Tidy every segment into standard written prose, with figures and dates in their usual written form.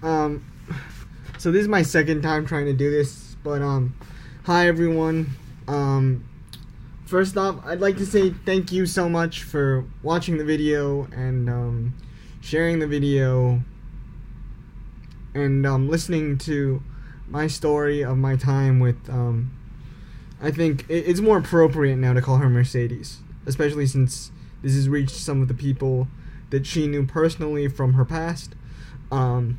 Um, so this is my second time trying to do this, but hi everyone. First off, I'd like to say thank you so much for watching the video and sharing the video and listening to my story of my time with I think it's more appropriate now to call her Mercedes, especially since this has reached some of the people that she knew personally from her past. As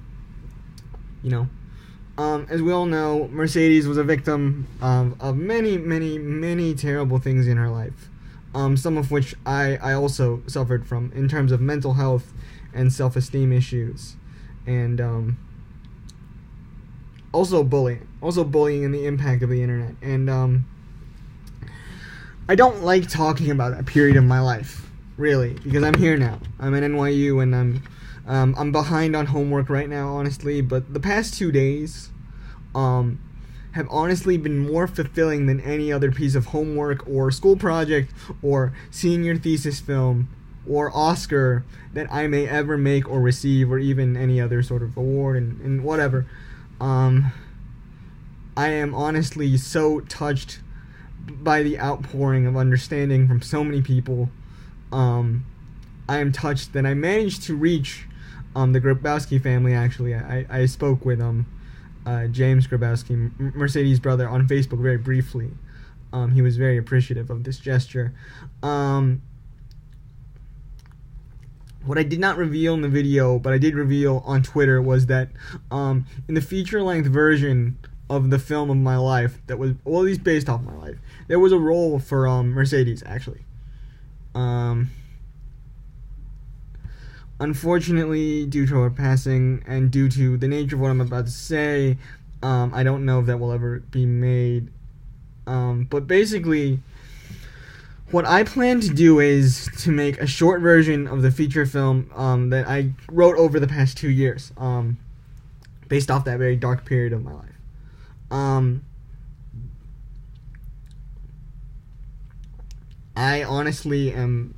we all know, Mercedes was a victim of many terrible things in her life, some of which I also suffered from in terms of mental health and self-esteem issues, and also bullying and the impact of the internet. And I don't like talking about that period of my life, really, because I'm here now. I'm at NYU and I'm behind on homework right now, honestly, but the past 2 days have honestly been more fulfilling than any other piece of homework or school project or senior thesis film or Oscar that I may ever make or receive, or even any other sort of award and whatever. I am honestly so touched by the outpouring of understanding from so many people. I am touched that I managed to reach the Grabowski family. Actually, I spoke with James Grabowski, Mercedes' brother, on Facebook very briefly. He was very appreciative of this gesture. What I did not reveal in the video, but I did reveal on Twitter, was that in the feature-length version of the film of my life, that was, well, at least based off my life, there was a role for Mercedes, actually. Unfortunately, due to her passing and due to the nature of what I'm about to say, I don't know if that will ever be made. But basically, what I plan to do is to make a short version of the feature film that I wrote over the past 2 years, based off that very dark period of my life. I honestly am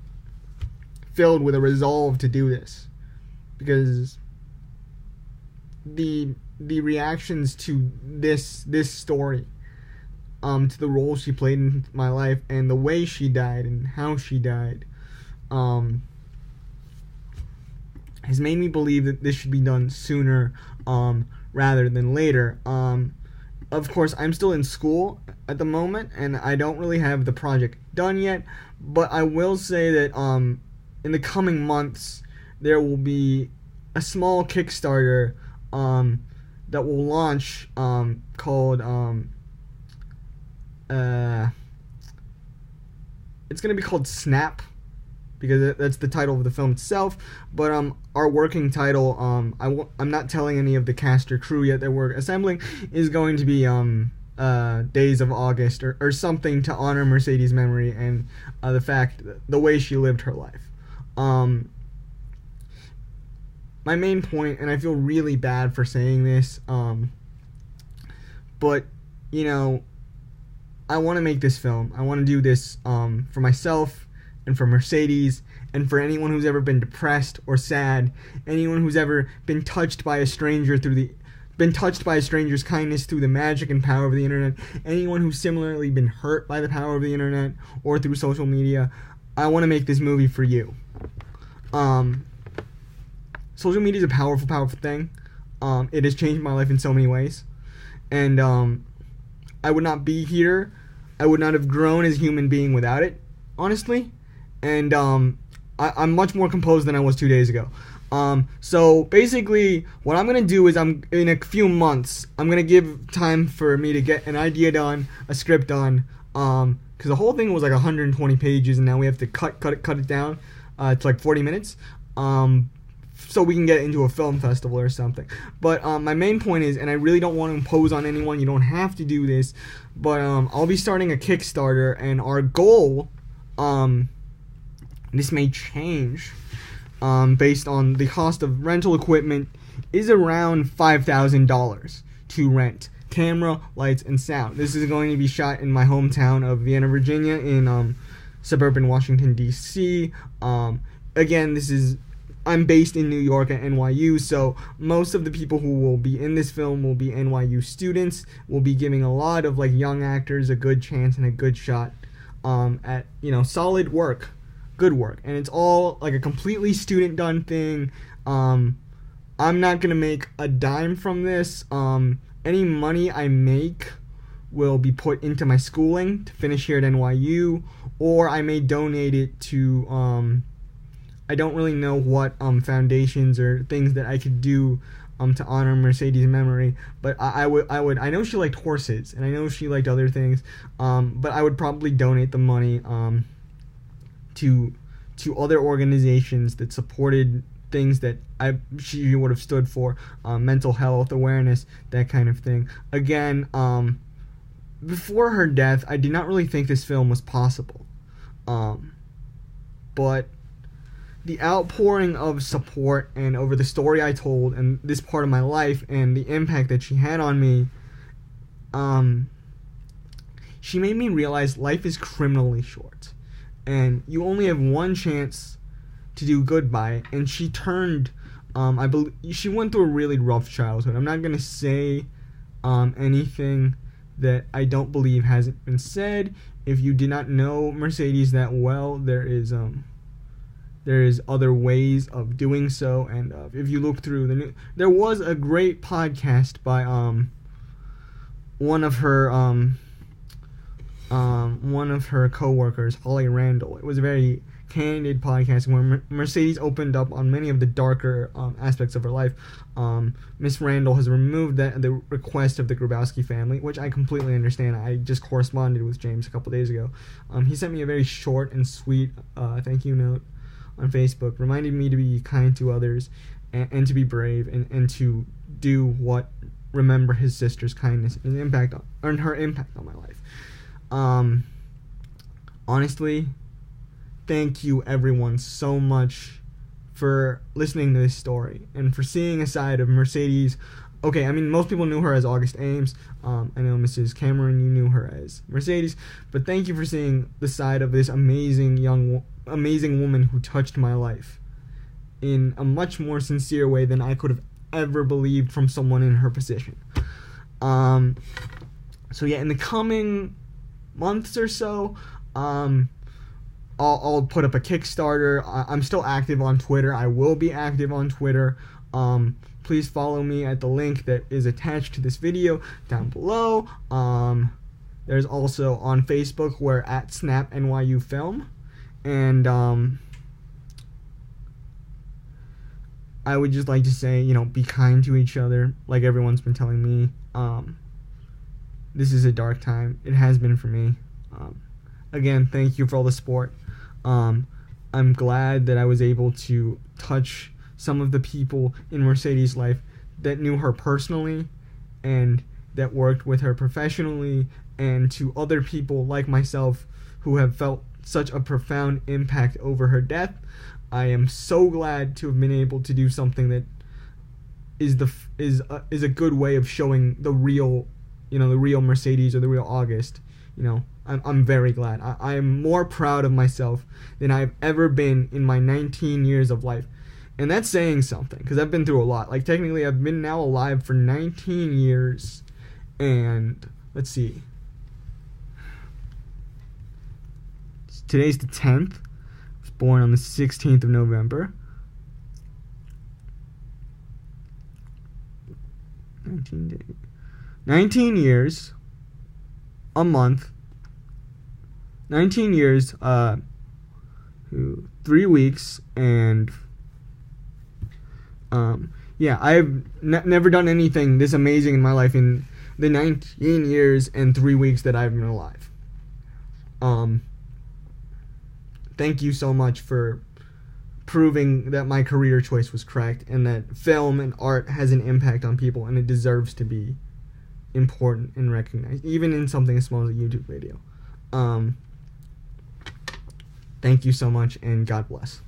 filled with a resolve to do this, because the reactions to this story, to the role she played in my life and the way she died and how she died, has made me believe that this should be done sooner rather than later. Of course, I'm still in school at the moment and I don't really have the project done yet, but I will say that in the coming months, there will be a small Kickstarter that will launch called it's going to be called Snap, because that's the title of the film itself. But our working title, I'm not telling any of the cast or crew yet that we're assembling, is going to be Days of August or something to honor Mercedes' memory and the way she lived her life. My main point, and I feel really bad for saying this, but, I want to make this film. I want to do this for myself and for Mercedes and for anyone who's ever been depressed or sad, anyone who's ever been touched by a stranger's kindness through the magic and power of the internet, anyone who's similarly been hurt by the power of the internet or through social media. I want to make this movie for you. Social media is a powerful thing. It has changed my life in so many ways, and I would not be here. I would not have grown as a human being without it, honestly. And I'm much more composed than I was 2 days ago. So basically, what I'm gonna do is in a few months, I'm gonna give time for me to get an idea done, a script done. Because the whole thing was like 120 pages, and now we have to cut it down to like 40 minutes. So we can get into a film festival or something. But my main point is, and I really don't want to impose on anyone, you don't have to do this, but I'll be starting a Kickstarter, and our goal, this may change based on the cost of rental equipment, is around $5,000 to rent camera, lights, and sound. This is going to be shot in my hometown of Vienna, Virginia, in suburban Washington, D.C. Again, this is I'm based in New York at NYU, so most of the people who will be in this film will be NYU students. We'll be giving a lot of like young actors a good chance and a good shot at, you know, solid work, good work, and it's all like a completely student done thing. I'm not gonna make a dime from this. Any money I make will be put into my schooling to finish here at NYU, or I may donate it to I don't really know what foundations or things that I could do to honor Mercedes' memory, but I know she liked horses, and I know she liked other things, but I would probably donate the money to other organizations that supported things that she would have stood for, mental health awareness, that kind of thing. Again, before her death, I did not really think this film was possible, but the outpouring of support and over the story I told and this part of my life and the impact that she had on me, she made me realize life is criminally short and you only have one chance to do good by it. And she turned, I believe she went through a really rough childhood. I'm not going to say anything that I don't believe hasn't been said. If you did not know Mercedes that well, there is other ways of doing so, and if you look through there was a great podcast by one of her co-workers, Holly Randall. It was a very candid podcast where Mercedes opened up on many of the darker aspects of her life. Miss Randall has removed the request of the Grabowski family, which I completely understand. I just corresponded with James a couple days ago. He sent me a very short and sweet thank you note on Facebook, reminding me to be kind to others and to be brave and to do what, remember his sister's kindness and her impact on my life. Honestly, thank you everyone so much for listening to this story and for seeing a side of Mercedes. Okay, I mean, most people knew her as August Ames. I know Mrs. Cameron, you knew her as Mercedes, but thank you for seeing the side of this amazing woman who touched my life in a much more sincere way than I could have ever believed from someone in her position. So yeah, in the coming months or so, I'll put up a Kickstarter. I'm still active on Twitter. I will be active on Twitter. Please follow me at the link that is attached to this video down below. There's also on Facebook, we're at SnapNYUFilm. And I would just like to say, you know, be kind to each other, like everyone's been telling me. This is a dark time. It has been for me. Again, thank you for all the support. I'm glad that I was able to touch some of the people in Mercedes' life that knew her personally and that worked with her professionally, and to other people like myself who have felt such a profound impact over her death. I am so glad to have been able to do something that is a good way of showing the real Mercedes or the real August. You know, I'm very glad. I am more proud of myself than I've ever been in my 19 years of life. And that's saying something, because I've been through a lot. Like, technically, I've been now alive for 19 years. And, let's see. Today's the 10th. I was born on the 16th of November. 19 days. 19 years. A month. 19 years. 3 weeks. And yeah, I've never done anything this amazing in my life in the 19 years and 3 weeks that I've been alive. Thank you so much for proving that my career choice was correct and that film and art has an impact on people and it deserves to be important and recognized, even in something as small as a YouTube video. Thank you so much, and God bless.